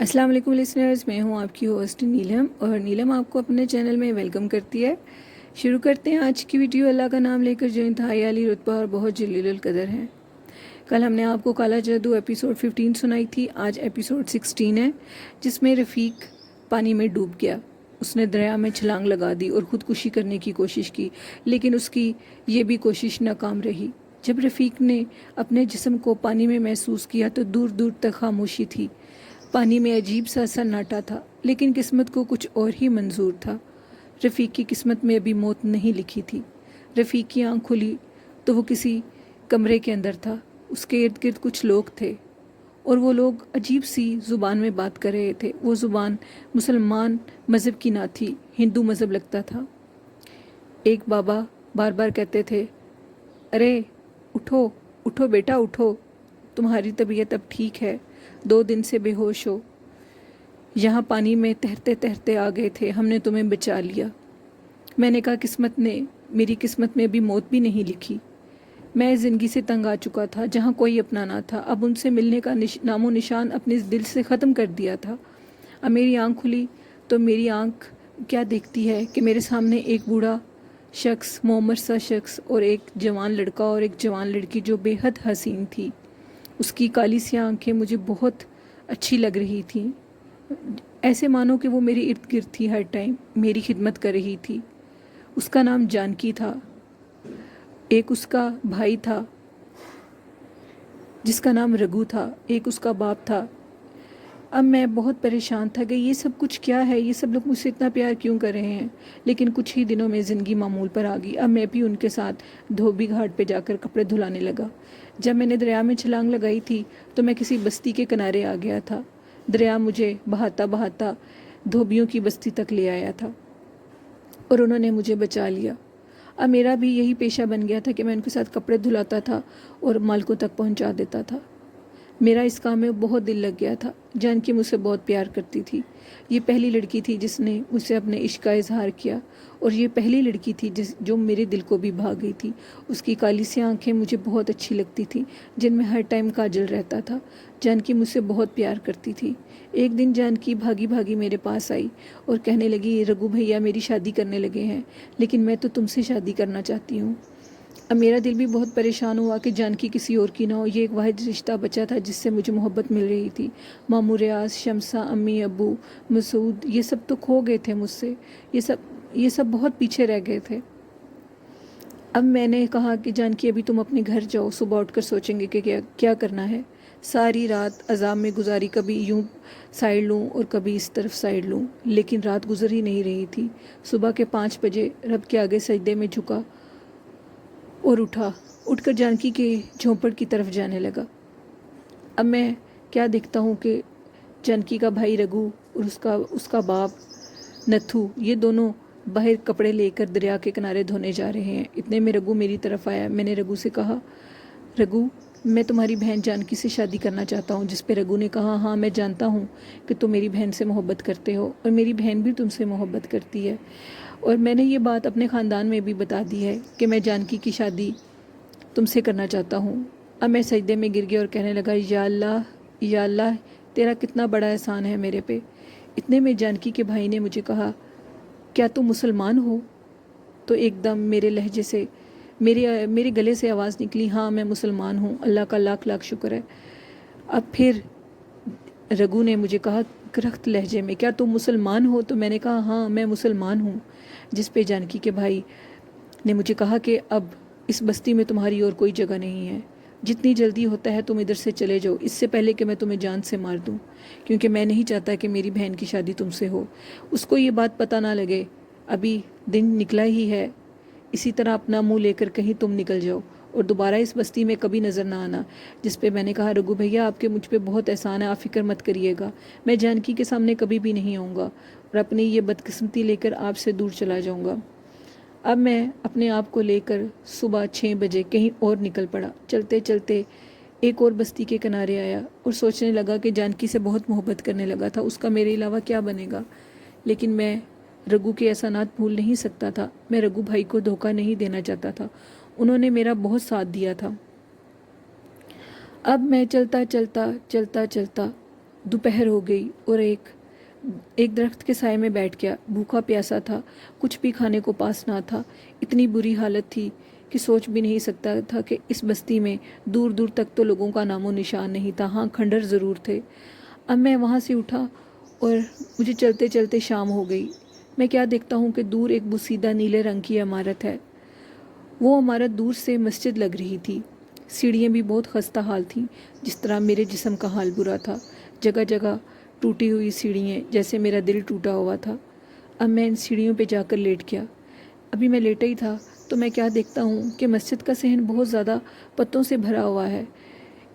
अस्सलाम वालेकुम लिसनर्स, मैं हूं आपकी होस्ट नीलम और नीलम आपको अपने चैनल में वेलकम करती है। शुरू करते हैं आज की वीडियो। अल्लाह का नाम लेकर जो इंतहाई आली रुतबा और बहुत जलीलुल कदर है। कल हमने आपको काला जादू एपिसोड 15 सुनाई थी। आज एपिसोड 16 है, जिसमें रफ़ीक पानी में डूब गया। उसने दरिया में छलांग लगा दी और ख़ुदकुशी करने की कोशिश की, लेकिन उसकी ये भी कोशिश नाकाम रही। जब रफ़ीक ने अपने जिस्म को पानी में महसूस किया तो दूर दूर तक खामोशी थी। पानी में अजीब सा सन्नाटा था, लेकिन किस्मत को कुछ और ही मंजूर था। रफ़ीक की किस्मत में अभी मौत नहीं लिखी थी। रफ़ीक की आंख खुली तो वो किसी कमरे के अंदर था। उसके इर्द गिर्द कुछ लोग थे और वो लोग अजीब सी ज़ुबान में बात कर रहे थे। वो ज़ुबान मुसलमान मज़हब की ना थी, हिंदू मज़हब लगता था। एक बाबा बार बार कहते थे, अरे उठो उठो बेटा उठो, तुम्हारी तबीयत अब ठीक है, 2 दिन से बेहोश हो, यहाँ पानी में तैरते तैरते आ गए थे, हमने तुम्हें बचा लिया। मैंने कहा किस्मत ने, मेरी किस्मत में भी मौत भी नहीं लिखी। मैं ज़िंदगी से तंग आ चुका था, जहाँ कोई अपना ना था। अब उनसे मिलने का नामो निशान अपने दिल से ख़त्म कर दिया था। अब मेरी आँख खुली तो मेरी आँख क्या देखती है कि मेरे सामने एक बूढ़ा शख्स, मोहम्मद सा शख्स, और एक जवान लड़का और एक जवान लड़की जो बेहद हसीन थी। उसकी काली सी आंखें मुझे बहुत अच्छी लग रही थी, ऐसे मानो कि वो मेरे इर्द गिर्द थी, हर टाइम मेरी खिदमत कर रही थी। उसका नाम जानकी था। एक उसका भाई था जिसका नाम रघु था, एक उसका बाप था। अब मैं बहुत परेशान था कि ये सब कुछ क्या है, ये सब लोग मुझसे इतना प्यार क्यों कर रहे हैं। लेकिन कुछ ही दिनों में ज़िंदगी मामूल पर आ गई। अब मैं भी उनके साथ धोबी घाट पे जाकर कपड़े धुलाने लगा। जब मैंने दरिया में छलांग लगाई थी तो मैं किसी बस्ती के किनारे आ गया था। दरिया मुझे बहाता बहाता धोबियों की बस्ती तक ले आया था और उन्होंने मुझे बचा लिया। अब मेरा भी यही पेशा बन गया था कि मैं उनके साथ कपड़े धुलाता था और मालकों तक पहुंचा देता था। मेरा इस काम में बहुत दिल लग गया था। जानकी मुझसे बहुत प्यार करती थी। ये पहली लड़की थी जिसने मुझसे अपने इश्क का इजहार किया, और ये पहली लड़की थी जो मेरे दिल को भी भा गई थी। उसकी काली सी आंखें मुझे बहुत अच्छी लगती थी, जिनमें हर टाइम काजल रहता था। जानकी मुझसे बहुत प्यार करती थी। एक दिन जानकी भागी भागी मेरे पास आई और कहने लगी, रघु भैया मेरी शादी करने लगे हैं, लेकिन मैं तो तुमसे शादी करना चाहती हूँ। अब मेरा दिल भी बहुत परेशान हुआ कि जानकी किसी और की ना हो। ये एक वाहिद रिश्ता बचा था जिससे मुझे मोहब्बत मिल रही थी। मामू रियाज, शमसा, अम्मी, अब्बू, मसूद, ये सब तो खो गए थे मुझसे। ये सब बहुत पीछे रह गए थे। अब मैंने कहा कि जानकी अभी तुम अपने घर जाओ, सुबह उठकर सोचेंगे कि क्या क्या करना है। सारी रात अजाब में गुजारी, कभी यूं साइड लूँ और कभी इस तरफ साइड लूँ, लेकिन रात गुजर ही नहीं रही थी। सुबह के 5 बजे रब के आगे सजदे में झुका और उठकर जानकी के झोंपड़ की तरफ जाने लगा। अब मैं क्या देखता हूँ कि जानकी का भाई रघु और उसका बाप नथु, ये दोनों बाहर कपड़े लेकर दरिया के किनारे धोने जा रहे हैं। इतने में रघु मेरी तरफ आया। मैंने रघु से कहा, रघु मैं तुम्हारी बहन जानकी से शादी करना चाहता हूँ। जिस पे रघु ने कहा, हाँ मैं जानता हूँ कि तुम मेरी बहन से मोहब्बत करते हो और मेरी बहन भी तुमसे मोहब्बत करती है, और मैंने ये बात अपने ख़ानदान में भी बता दी है कि मैं जानकी की शादी तुमसे करना चाहता हूँ। अब मैं सजदे में गिर गया और कहने लगा, या अल्लाह तेरा कितना बड़ा एहसान है मेरे पे। इतने में जानकी के भाई ने मुझे कहा, क्या तुम मुसलमान हो? तो एकदम मेरे लहजे से मेरे गले से आवाज़ निकली, हाँ मैं मुसलमान हूँ, अल्लाह का लाख लाख शुक्र है। अब फिर रघु ने मुझे कहा करख्त लहजे में, क्या तुम मुसलमान हो? तो मैंने कहा, हाँ मैं मुसलमान हूँ। जिस पे जानकी के भाई ने मुझे कहा कि अब इस बस्ती में तुम्हारी और कोई जगह नहीं है, जितनी जल्दी होता है तुम इधर से चले जाओ, इससे पहले कि मैं तुम्हें जान से मार दूँ, क्योंकि मैं नहीं चाहता कि मेरी बहन की शादी तुमसे हो। उसको ये बात पता ना लगे, अभी दिन निकला ही है। इसी तरह अपना मुंह लेकर कहीं तुम निकल जाओ और दोबारा इस बस्ती में कभी नज़र ना आना। जिस पे मैंने कहा, रघु भैया आपके मुझ पे बहुत एहसान है, आप फिक्र मत करिएगा, मैं जानकी के सामने कभी भी नहीं आऊँगा और अपनी ये बदकिस्मती लेकर आपसे दूर चला जाऊँगा। अब मैं अपने आप को लेकर सुबह 6 बजे कहीं और निकल पड़ा। चलते चलते एक और बस्ती के किनारे आया और सोचने लगा कि जानकी से बहुत मोहब्बत करने लगा था, उसका मेरे अलावा क्या बनेगा। लेकिन मैं रघु के एहसानात भूल नहीं सकता था। मैं रघु भाई को धोखा नहीं देना चाहता था, उन्होंने मेरा बहुत साथ दिया था। अब मैं चलता चलता चलता चलता दोपहर हो गई और एक दरख्त के साए में बैठ गया। भूखा प्यासा था, कुछ भी खाने को पास ना था। इतनी बुरी हालत थी कि सोच भी नहीं सकता था कि इस बस्ती में दूर दूर तक तो लोगों का नामो निशान नहीं था। हाँ, खंडर ज़रूर थे। अब मैं वहाँ से उठा और मुझे चलते चलते शाम हो गई। मैं क्या देखता हूँ कि दूर एक बुसीदा नीले रंग की इमारत है। वो इमारत दूर से मस्जिद लग रही थी। सीढ़ियाँ भी बहुत खस्ता हाल थीं, जिस तरह मेरे जिस्म का हाल बुरा था। जगह जगह टूटी हुई सीढ़ियाँ, जैसे मेरा दिल टूटा हुआ था। अब मैं इन सीढ़ियों पे जाकर लेट गया। अभी मैं लेटा ही था तो मैं क्या देखता हूँ कि मस्जिद का सहन बहुत ज़्यादा पत्तों से भरा हुआ है।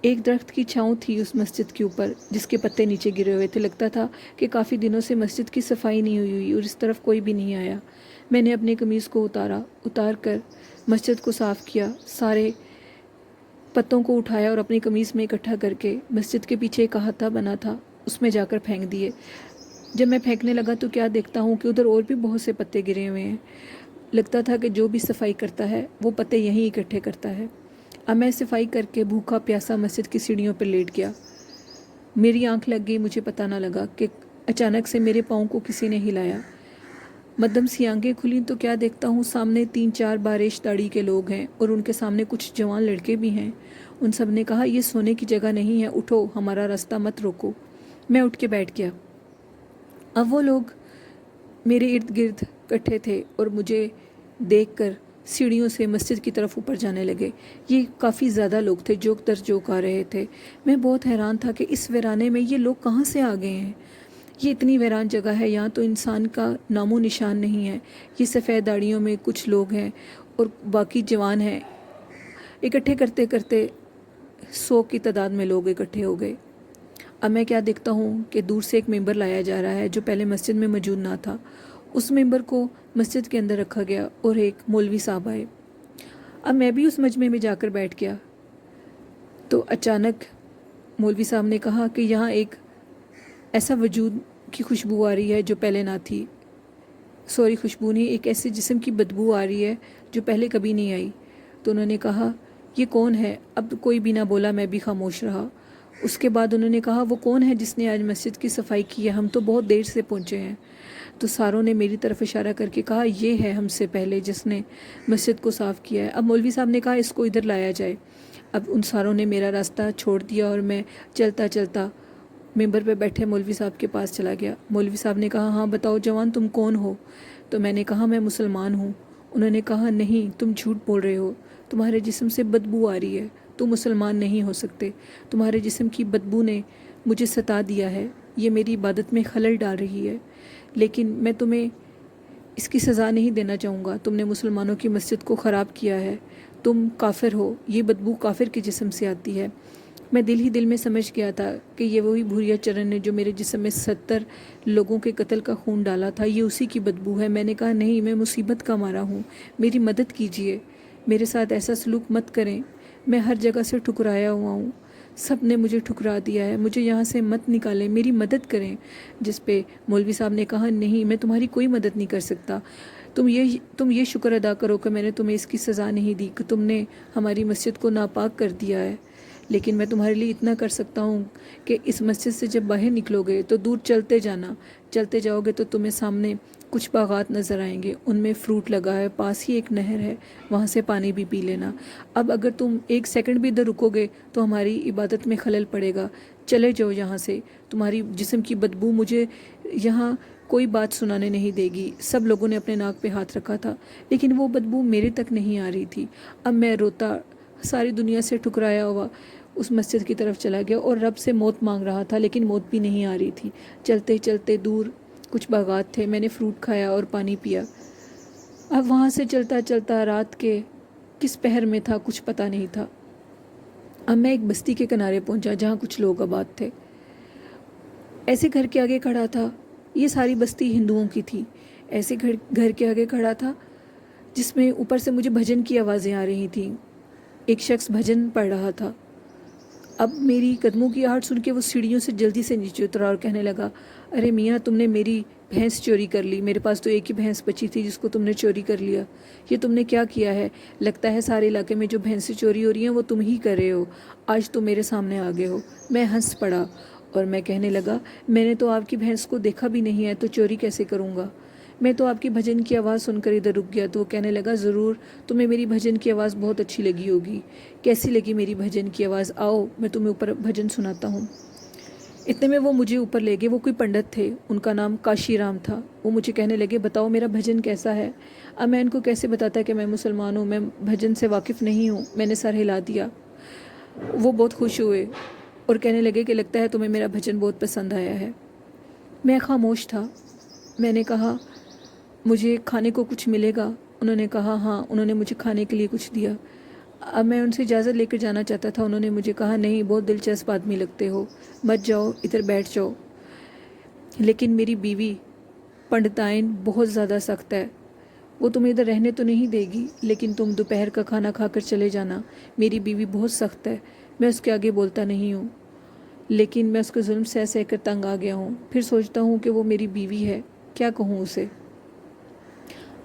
एक दरख्त की छाँव थी उस मस्जिद के ऊपर, जिसके पत्ते नीचे गिरे हुए थे। लगता था कि काफ़ी दिनों से मस्जिद की सफाई नहीं हुई और इस तरफ कोई भी नहीं आया। मैंने अपनी कमीज़ को उतार कर मस्जिद को साफ़ किया, सारे पत्तों को उठाया और अपनी कमीज़ में इकट्ठा करके मस्जिद के पीछे एक अहाता बना था, उसमें जाकर फेंक दिए। जब मैं फेंकने लगा तो क्या देखता हूँ कि उधर और भी बहुत से पत्ते गिरे हुए हैं। लगता था कि जो भी सफाई करता है वो पत्ते यहीं इकट्ठे करता है। अब मैं सफाई करके भूखा प्यासा मस्जिद की सीढ़ियों पर लेट गया। मेरी आंख लग गई, मुझे पता ना लगा कि अचानक से मेरे पाँव को किसी ने हिलाया। मध्यम सी आंखें खुली तो क्या देखता हूँ, सामने 3-4 बारिश दाढ़ी के लोग हैं और उनके सामने कुछ जवान लड़के भी हैं। उन सब ने कहा, ये सोने की जगह नहीं है, उठो, हमारा रास्ता मत रोको। मैं उठ के बैठ गया। अब वो लोग मेरे इर्द गिर्द इकट्ठे थे और मुझे देखकर सीढ़ियों से मस्जिद की तरफ ऊपर जाने लगे। ये काफ़ी ज़्यादा लोग थे, जोक दर जोक आ रहे थे। मैं बहुत हैरान था कि इस वीराने में ये लोग कहाँ से आ गए हैं। ये इतनी वीरान जगह है, यहाँ तो इंसान का नामो निशान नहीं है। ये सफ़ेद दाढ़ियों में कुछ लोग हैं और बाकी जवान हैं। इकट्ठे करते करते 100 की तादाद में लोग इकट्ठे हो गए। अब मैं क्या देखता हूँ कि दूर से एक मेंबर लाया जा रहा है जो पहले मस्जिद में मौजूद ना था। उस मेंबर को मस्जिद के अंदर रखा गया और एक मौलवी साहब आए। अब मैं भी उस मजमे में जाकर बैठ गया तो अचानक मौलवी साहब ने कहा कि यहाँ एक ऐसा वजूद की खुशबू आ रही है जो पहले ना थी। सॉरी, खुशबू नहीं, एक ऐसे जिस्म की बदबू आ रही है जो पहले कभी नहीं आई। तो उन्होंने कहा, ये कौन है? अब कोई भी ना बोला, मैं भी खामोश रहा। उसके बाद उन्होंने कहा, वो कौन है जिसने आज मस्जिद की सफाई की है? हम तो बहुत देर से पहुँचे हैं। तो सारों ने मेरी तरफ इशारा करके कहा, ये है हमसे पहले जिसने मस्जिद को साफ़ किया है। अब मौलवी साहब ने कहा, इसको इधर लाया जाए। अब उन सारों ने मेरा रास्ता छोड़ दिया और मैं चलता चलता मेंबर पे बैठे मौलवी साहब के पास चला गया। मौलवी साहब ने कहा, हाँ बताओ जवान, तुम कौन हो? तो मैंने कहा, मैं मुसलमान हूँ। उन्होंने कहा, नहीं, तुम झूठ बोल रहे हो, तुम्हारे जिस्म से बदबू आ रही है, तुम मुसलमान नहीं हो सकते। तुम्हारे जिस्म की बदबू ने मुझे सता दिया है, ये मेरी इबादत में खलल डाल रही है, लेकिन मैं तुम्हें इसकी सज़ा नहीं देना चाहूँगा। तुमने मुसलमानों की मस्जिद को ख़राब किया है, तुम काफिर हो, ये बदबू काफिर के जिस्म से आती है। मैं दिल ही दिल में समझ गया था कि ये वही भूरिया चरण ने जो मेरे जिस्म में 70 लोगों के कत्ल का खून डाला था, ये उसी की बदबू है। मैंने कहा, नहीं, मैं मुसीबत का मारा हूँ, मेरी मदद कीजिए, मेरे साथ ऐसा सलूक मत करें। मैं हर जगह से ठुकराया हुआ हूँ, सब ने मुझे ठुकरा दिया है, मुझे यहाँ से मत निकालें, मेरी मदद करें। जिस पे मौलवी साहब ने कहा, नहीं, मैं तुम्हारी कोई मदद नहीं कर सकता। तुम ये शुक्र अदा करो कि मैंने तुम्हें इसकी सज़ा नहीं दी कि तुमने हमारी मस्जिद को नापाक कर दिया है। लेकिन मैं तुम्हारे लिए इतना कर सकता हूँ कि इस मस्जिद से जब बाहर निकलोगे तो दूर चलते जाना, चलते जाओगे तो तुम्हें सामने कुछ बागात नज़र आएंगे, उनमें फ्रूट लगा है, पास ही एक नहर है, वहाँ से पानी भी पी लेना। अब अगर तुम 1 सेकंड भी इधर रुकोगे तो हमारी इबादत में खलल पड़ेगा। चले जाओ यहाँ से, तुम्हारी जिस्म की बदबू मुझे यहाँ कोई बात सुनाने नहीं देगी। सब लोगों ने अपने नाक पे हाथ रखा था, लेकिन वो बदबू मेरे तक नहीं आ रही थी। अब मैं रोता, सारी दुनिया से ठुकराया हुआ उस मस्जिद की तरफ चला गया और रब से मौत मांग रहा था, लेकिन मौत भी नहीं आ रही थी। चलते चलते दूर कुछ बागात थे, मैंने फ्रूट खाया और पानी पिया। अब वहाँ से चलता चलता रात के किस पहर में था कुछ पता नहीं था। अब मैं एक बस्ती के किनारे पहुँचा जहाँ कुछ लोग आबाद थे। ऐसे घर के आगे खड़ा था, ये सारी बस्ती हिंदुओं की थी। ऐसे घर के आगे खड़ा था जिसमें ऊपर से मुझे भजन की आवाज़ें आ रही थीं। एक शख्स भजन पढ़ रहा था। अब मेरी कदमों की आहट सुन के वो सीढ़ियों से जल्दी से नीचे उतरा और कहने लगा, अरे मियाँ, तुमने मेरी भैंस चोरी कर ली, मेरे पास तो एक ही भैंस बची थी जिसको तुमने चोरी कर लिया। ये तुमने क्या किया है? लगता है सारे इलाके में जो भैंसें चोरी हो रही हैं वो तुम ही कर रहे हो। आज तो मेरे सामने आ गए हो। मैं हंस पड़ा اور میں کہنے لگا میں نے تو آپ کی بھینس کو دیکھا بھی نہیں ہے تو چوری کیسے کروں گا؟ میں تو آپ کی بھجن کی آواز سن کر ادھر رک گیا تو وہ کہنے لگا ضرور تمہیں میری بھجن کی آواز بہت اچھی لگی ہوگی۔ کیسی لگی میری بھجن کی آواز؟ آؤ میں تمہیں اوپر بھجن سناتا ہوں۔ اتنے میں وہ مجھے اوپر لے گئے۔ وہ کوئی پنڈت تھے، ان کا نام کاشی رام تھا۔ وہ مجھے کہنے لگے بتاؤ میرا بھجن کیسا ہے؟ اب میں ان کو کیسے بتاتا کہ میں مسلمان ہوں، میں بھجن سے واقف نہیں ہوں۔ میں نے سر ہلا دیا۔ وہ بہت خوش ہوئے اور کہنے لگے کہ لگتا ہے تمہیں میرا بھجن بہت پسند آیا ہے۔ میں خاموش تھا۔ میں نے کہا مجھے کھانے کو کچھ ملے گا؟ انہوں نے کہا ہاں۔ انہوں نے مجھے کھانے کے لیے کچھ دیا۔ اب میں ان سے اجازت لے کر جانا چاہتا تھا۔ انہوں نے مجھے کہا نہیں، بہت دلچسپ آدمی لگتے ہو، مت جاؤ، ادھر بیٹھ جاؤ۔ لیکن میری بیوی پنڈتائن بہت زیادہ سخت ہے، وہ تمہیں ادھر رہنے تو نہیں دے گی، لیکن تم دوپہر کا کھانا کھا کر چلے جانا۔ میری بیوی بہت سخت ہے، میں اس کے آگے بولتا نہیں ہوں، لیکن میں اس کے ظلم سہ سہ کر تنگ آ گیا ہوں۔ پھر سوچتا ہوں کہ وہ میری بیوی ہے، کیا کہوں اسے۔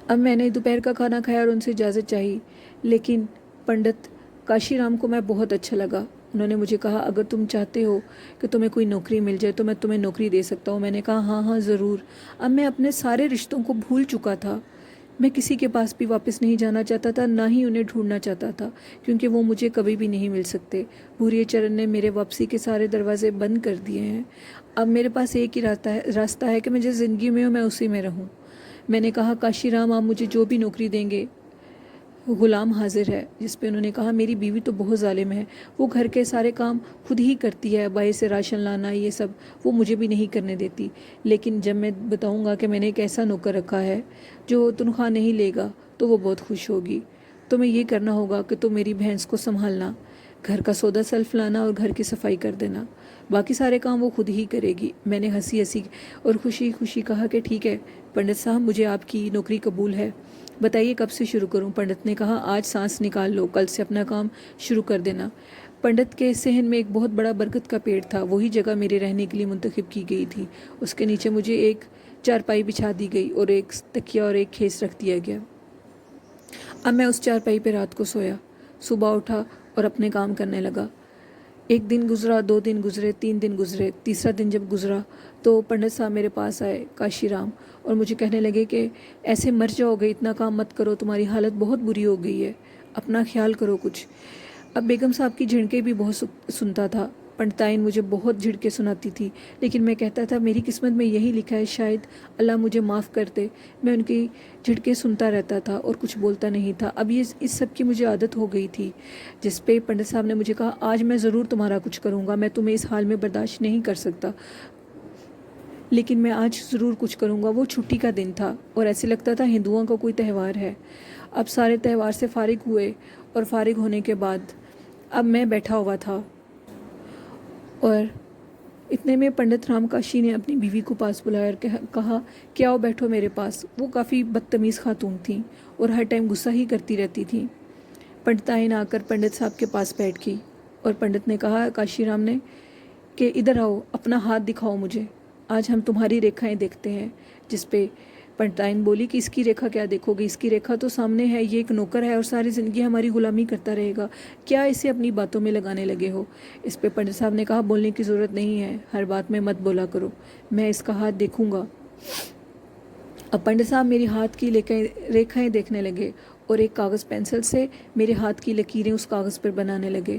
اب میں نے دوپہر کا کھانا کھایا اور ان سے اجازت چاہی، لیکن پنڈت کاشی رام کو میں بہت اچھا لگا۔ انہوں نے مجھے کہا اگر تم چاہتے ہو کہ تمہیں کوئی نوکری مل جائے تو میں تمہیں نوکری دے سکتا ہوں۔ میں نے کہا ہاں ہاں ضرور۔ اب میں اپنے سارے رشتوں کو بھول چکا تھا۔ میں کسی کے پاس بھی واپس نہیں جانا چاہتا تھا، نہ ہی انہیں ڈھونڈنا چاہتا تھا، کیونکہ وہ مجھے کبھی بھی نہیں مل سکتے۔ بھوریے چرن نے میرے واپسی کے سارے دروازے بند کر دیے ہیں۔ اب میرے پاس ایک ہی راستہ ہے کہ میں جس زندگی میں ہوں میں اسی میں رہوں۔ میں نے کہا کاشی رام آپ مجھے جو بھی نوکری دیں گے، غلام حاضر ہے۔ جس پہ انہوں نے کہا میری بیوی تو بہت ظالم ہے، وہ گھر کے سارے کام خود ہی کرتی ہے، باہر سے راشن لانا یہ سب وہ مجھے بھی نہیں کرنے دیتی، لیکن جب میں بتاؤں گا کہ میں نے ایک ایسا نوکر رکھا ہے جو تنخواہ نہیں لے گا تو وہ بہت خوش ہوگی۔ تمہیں یہ کرنا ہوگا کہ تم میری بھینس کو سنبھالنا، گھر کا سودا سلف لانا اور گھر کی صفائی کر دینا، باقی سارے کام وہ خود ہی کرے گی۔ میں نے ہنسی ہنسی اور خوشی خوشی کہا کہ ٹھیک ہے پنڈت صاحب، مجھے آپ کی نوکری قبول ہے، بتائیے کب سے شروع کروں؟ پنڈت نے کہا آج سانس نکال لو، کل سے اپنا کام شروع کر دینا۔ پنڈت کے صحن میں ایک بہت بڑا برگد کا پیڑ تھا، وہی جگہ میرے رہنے کے لیے منتخب کی گئی تھی۔ اس کے نیچے مجھے ایک چارپائی بچھا دی گئی اور ایک تکیہ اور ایک کھیس رکھ دیا گیا۔ اب میں اس چارپائی پہ رات کو سویا، صبح اٹھا اور اپنے کام کرنے لگا۔ ایک دن گزرا، 2 دن گزرے، 3 دن گزرے، تیسرا دن جب گزرا تو پنڈت صاحب میرے پاس آئے، کاشی رام، اور مجھے کہنے لگے کہ ایسے مر جاؤ گے، اتنا کام مت کرو، تمہاری حالت بہت بری ہو گئی ہے، اپنا خیال کرو کچھ۔ اب بیگم صاحب کی جھڑکیں بھی بہت سنتا تھا۔ پنڈتائن مجھے بہت جھڑکیں سناتی تھی، لیکن میں کہتا تھا میری قسمت میں یہی لکھا ہے، شاید اللہ مجھے معاف کر دے۔ میں ان کی جھڑکیں سنتا رہتا تھا اور کچھ بولتا نہیں تھا۔ اب یہ اس سب کی مجھے عادت ہو گئی تھی، جس پہ پنڈت صاحب نے مجھے کہا آج میں ضرور تمہارا کچھ کروں گا، میں تمہیں اس حال میں برداشت نہیں کر سکتا، لیکن میں آج ضرور کچھ کروں گا۔ وہ چھٹی کا دن تھا اور ایسے لگتا تھا ہندوؤں کا کوئی تہوار ہے۔ اب سارے تہوار سے فارغ ہوئے اور فارغ ہونے کے بعد اب میں بیٹھا ہوا تھا، اور اتنے میں پنڈت رام کاشی نے اپنی بیوی کو پاس بلایا اور کہا کہ آؤ بیٹھو میرے پاس۔ وہ کافی بدتمیز خاتون تھیں اور ہر ٹائم غصہ ہی کرتی رہتی تھیں۔ پنڈتائن آ کر پنڈت صاحب کے پاس بیٹھ گئی اور پنڈت نے کہا کاشی رام نے کہ ادھر آؤ، اپنا ہاتھ دکھاؤ مجھے، آج ہم تمہاری ریکھائیں دیکھتے ہیں۔ جس پہ پنڈتائن بولی کہ اس کی ریکھا کیا دیکھو گی، اس کی ریکھا تو سامنے ہے، یہ ایک نوکر ہے اور ساری زندگی ہماری غلامی کرتا رہے گا، کیا اسے اپنی باتوں میں لگانے لگے ہو؟ اس پہ پنڈت صاحب نے کہا بولنے کی ضرورت نہیں ہے، ہر بات میں مت بولا کرو، میں اس کا ہاتھ دیکھوں گا۔ اب پنڈت صاحب میری ہاتھ کی ریکھائیں دیکھنے لگے اور ایک کاغذ پینسل سے میرے ہاتھ کی لکیریں اس کاغذ پر بنانے لگے۔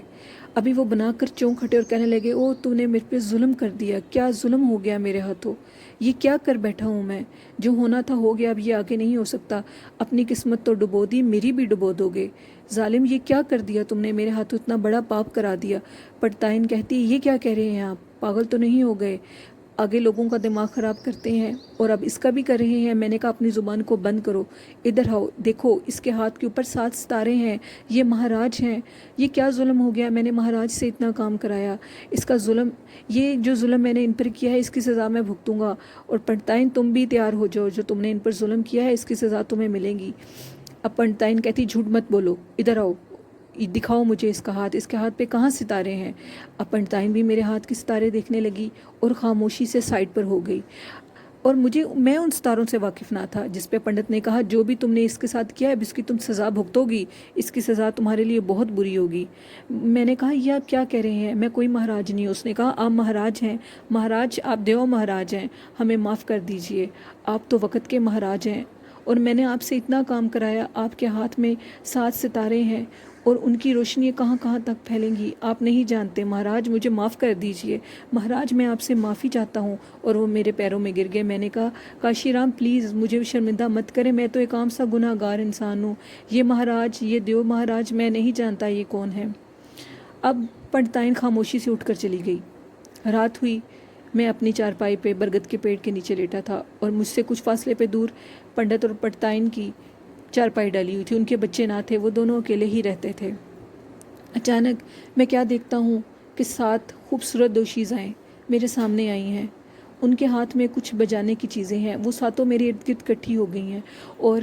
ابھی وہ بنا کر چونک ہٹے اور کہنے لگے او تو نے میرے پہ ظلم کر دیا، کیا ظلم ہو گیا میرے ہاتھوں، یہ کیا کر بیٹھا ہوں میں، جو ہونا تھا ہو گیا، اب یہ آگے نہیں ہو سکتا، اپنی قسمت تو ڈبو دی، میری بھی ڈبو دو گے، ظالم یہ کیا کر دیا تم نے، میرے ہاتھوں اتنا بڑا پاپ کرا دیا۔ پنڈتائن کہتی یہ کیا کہہ رہے ہیں آپ، پاگل تو نہیں ہو گئے، آگے لوگوں کا دماغ خراب کرتے ہیں اور اب اس کا بھی کر رہے ہیں۔ میں نے کہا اپنی زبان کو بند کرو، ادھر آؤ، دیکھو اس کے ہاتھ کے اوپر 7 ستارے ہیں، یہ مہاراج ہیں، یہ کیا ظلم ہو گیا، میں نے مہاراج سے اتنا کام کرایا، اس کا ظلم، یہ جو ظلم میں نے ان پر کیا ہے اس کی سزا میں بھگتوں گا، اور پنڈتائن تم بھی تیار ہو جاؤ، جو تم نے ان پر ظلم کیا ہے اس کی سزا تمہیں ملے گی۔ اب پنڈتائن کہتی جھوٹ مت بولو، ادھر آؤ، دکھاؤ مجھے اس کا ہاتھ، اس کے ہاتھ پہ کہاں ستارے ہیں؟ اب پنڈتائن بھی میرے ہاتھ کے ستارے دیکھنے لگی اور خاموشی سے سائڈ پر ہو گئی، اور میں ان ستاروں سے واقف نہ تھا جس پہ پنڈت نے کہا جو بھی تم نے اس کے ساتھ کیا ہے اب اس کی تم سزا بھگتو گی، اس کی سزا تمہارے لیے بہت بری ہوگی۔ میں نے کہا یہ آپ کیا کہہ رہے ہیں، میں کوئی مہاراج نہیں ہوں۔ اس نے کہا آپ مہاراج ہیں، مہاراج آپ دیو مہاراج ہیں، ہمیں معاف کر دیجئے، آپ تو وقت کے مہاراج ہیں، اور میں نے آپ سے اتنا کام کرایا، آپ کے ہاتھ میں 7 ستارے ہیں اور ان کی روشنی کہاں کہاں تک پھیلیں گی آپ نہیں جانتے، مہاراج مجھے معاف کر دیجئے، مہاراج میں آپ سے معافی چاہتا ہوں۔ اور وہ میرے پیروں میں گر گئے۔ میں نے کہا کاشی رام پلیز مجھے شرمندہ مت کریں، میں تو ایک عام سا گناہ گار انسان ہوں، یہ مہاراج، یہ دیو مہاراج میں نہیں جانتا یہ کون ہے۔ اب پنڈتائن خاموشی سے اٹھ کر چلی گئی۔ رات ہوئی، میں اپنی چارپائی پہ برگد کے پیڑ کے نیچے لیٹا تھا اور مجھ سے کچھ فاصلے پہ دور پنڈت اور پنڈتائن کی چارپائی ڈالی ہوئی تھی، ان کے بچے نہ تھے، وہ دونوں اکیلے ہی رہتے تھے۔ اچانک میں کیا دیکھتا ہوں کہ 7 خوبصورت دوشیزائیں میرے سامنے آئی ہیں، ان کے ہاتھ میں کچھ بجانے کی چیزیں ہیں، وہ 7 میرے ارد گرد اکٹھی ہو گئی ہیں اور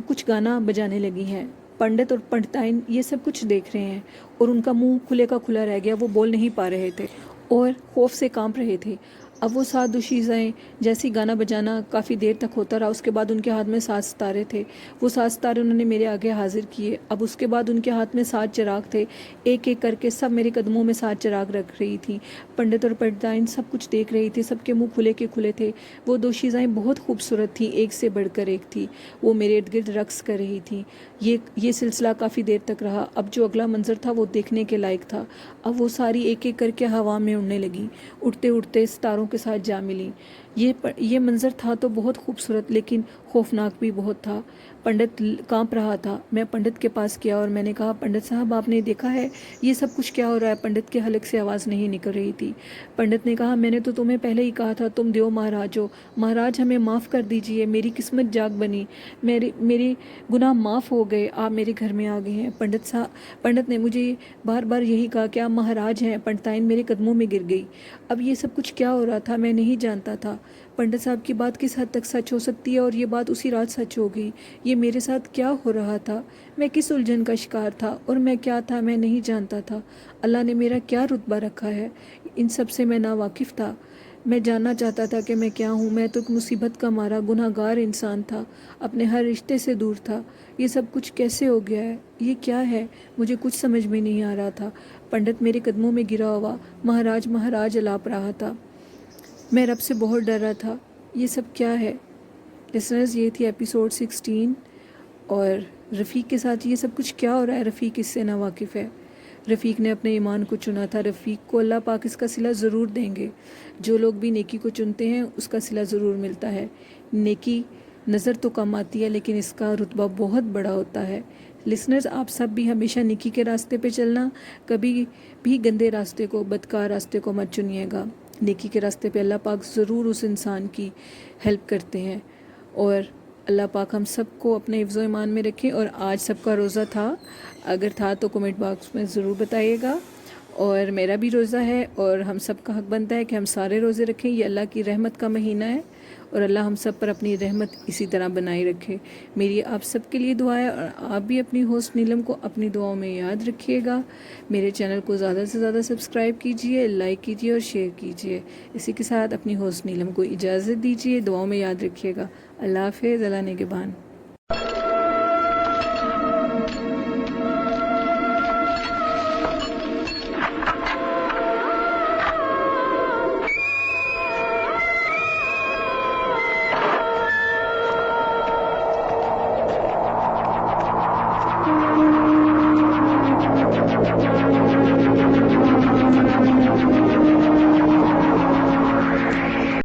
کچھ گانا بجانے لگی ہیں۔ پنڈت اور پنڈتائن یہ سب کچھ دیکھ رہے ہیں اور ان کا منہ کھلے کا کھلا رہ گیا، وہ بول نہیں پا رہے تھے اور خوف سے کانپ رہے تھے۔ اب وہ 7 دوشیزائیں جیسی گانا بجانا کافی دیر تک ہوتا رہا، اس کے بعد ان کے ہاتھ میں 7 ستارے تھے، وہ 7 ستارے انہوں نے میرے آگے حاضر کیے۔ اب اس کے بعد ان کے ہاتھ میں 7 چراغ تھے، ایک ایک کر کے سب میرے قدموں میں 7 چراغ رکھ رہی تھیں۔ پنڈت اور پنڈتائن سب کچھ دیکھ رہی تھی، سب کے منہ کھلے کے کھلے تھے۔ وہ دوشیزائیں بہت خوبصورت تھیں، ایک سے بڑھ کر ایک تھی، وہ میرے ارد گرد رقص کر رہی تھیں۔ یہ سلسلہ کافی دیر تک رہا۔ اب جو اگلا منظر تھا وہ دیکھنے کے لائق تھا۔ اب وہ ساری ایک ایک کر کے ہوا میں اڑنے لگیں، اڑتے اڑتے ستاروں کے ساتھ جا ملیں۔ یہ منظر تھا تو بہت خوبصورت لیکن خوفناک بھی بہت تھا۔ پنڈت کانپ رہا تھا۔ میں پنڈت کے پاس گیا اور میں نے کہا پنڈت صاحب آپ نے دیکھا ہے یہ سب کچھ کیا ہو رہا ہے؟ پنڈت کے حلق سے آواز نہیں نکل رہی تھی۔ پنڈت نے کہا میں نے تو تمہیں پہلے ہی کہا تھا تم دیو مہاراج ہو، مہاراج ہمیں معاف کر دیجئے، میری قسمت جاگ بنی، میرے گناہ معاف ہو گئے، آپ میرے گھر میں آ گئے ہیں۔ پنڈت نے مجھے بار بار یہی کہا کہ آپ مہاراج ہیں۔ پنڈتائن میرے قدموں میں گر گئی۔ اب یہ سب کچھ کیا ہو رہا تھا میں نہیں جانتا تھا۔ پنڈت صاحب کی بات کس حد تک سچ ہو سکتی ہے اور یہ بات اسی رات سچ ہو گئی۔ یہ میرے ساتھ کیا ہو رہا تھا؟ میں کس الجھن کا شکار تھا اور میں کیا تھا میں نہیں جانتا تھا۔ اللہ نے میرا کیا رتبہ رکھا ہے ان سب سے میں ناواقف تھا۔ میں جاننا چاہتا تھا کہ میں کیا ہوں۔ میں تو ایک مصیبت کا مارا گناہ گار انسان تھا، اپنے ہر رشتے سے دور تھا۔ یہ سب کچھ کیسے ہو گیا ہے؟ یہ کیا ہے؟ مجھے کچھ سمجھ میں نہیں آ رہا تھا۔ پنڈت میرے قدموں میں گرا ہوا مہاراج مہاراج الاپ رہا تھا۔ میں رب سے بہت ڈر رہا تھا۔ یہ سب کیا ہے؟ لسنرز یہ تھی ایپیسوڈ 16 اور رفیق کے ساتھ یہ سب کچھ کیا ہو رہا ہے؟ رفیق اس سے ناواقف ہے۔ رفیق نے اپنے ایمان کو چنا تھا، رفیق کو اللہ پاک اس کا صلہ ضرور دیں گے۔ جو لوگ بھی نیکی کو چنتے ہیں اس کا صلہ ضرور ملتا ہے۔ نیکی نظر تو کم آتی ہے لیکن اس کا رتبہ بہت بڑا ہوتا ہے۔ لسنرز آپ سب بھی ہمیشہ نیکی کے راستے پہ چلنا، کبھی بھی گندے راستے کو، بدکار راستے کو مت چنیے گا۔ نیکی کے راستے پہ اللہ پاک ضرور اس انسان کی ہیلپ کرتے ہیں، اور اللہ پاک ہم سب کو اپنے حفظ و ایمان میں رکھیں۔ اور آج سب کا روزہ تھا، اگر تھا تو کمنٹ باکس میں ضرور بتائیے گا۔ اور میرا بھی روزہ ہے اور ہم سب کا حق بنتا ہے کہ ہم سارے روزے رکھیں۔ یہ اللہ کی رحمت کا مہینہ ہے اور اللہ ہم سب پر اپنی رحمت اسی طرح بنائی رکھے۔ میری آپ سب کے لیے دعا ہے اور آپ بھی اپنی ہوسٹ نیلم کو اپنی دعاؤں میں یاد رکھیے گا۔ میرے چینل کو زیادہ سے زیادہ سبسکرائب کیجئے، لائک کیجئے اور شیئر کیجئے۔ اسی کے ساتھ اپنی ہوسٹ نیلم کو اجازت دیجئے، دعاؤں میں یاد رکھیے گا۔ اللہ حافظ، اللہ نگہبان۔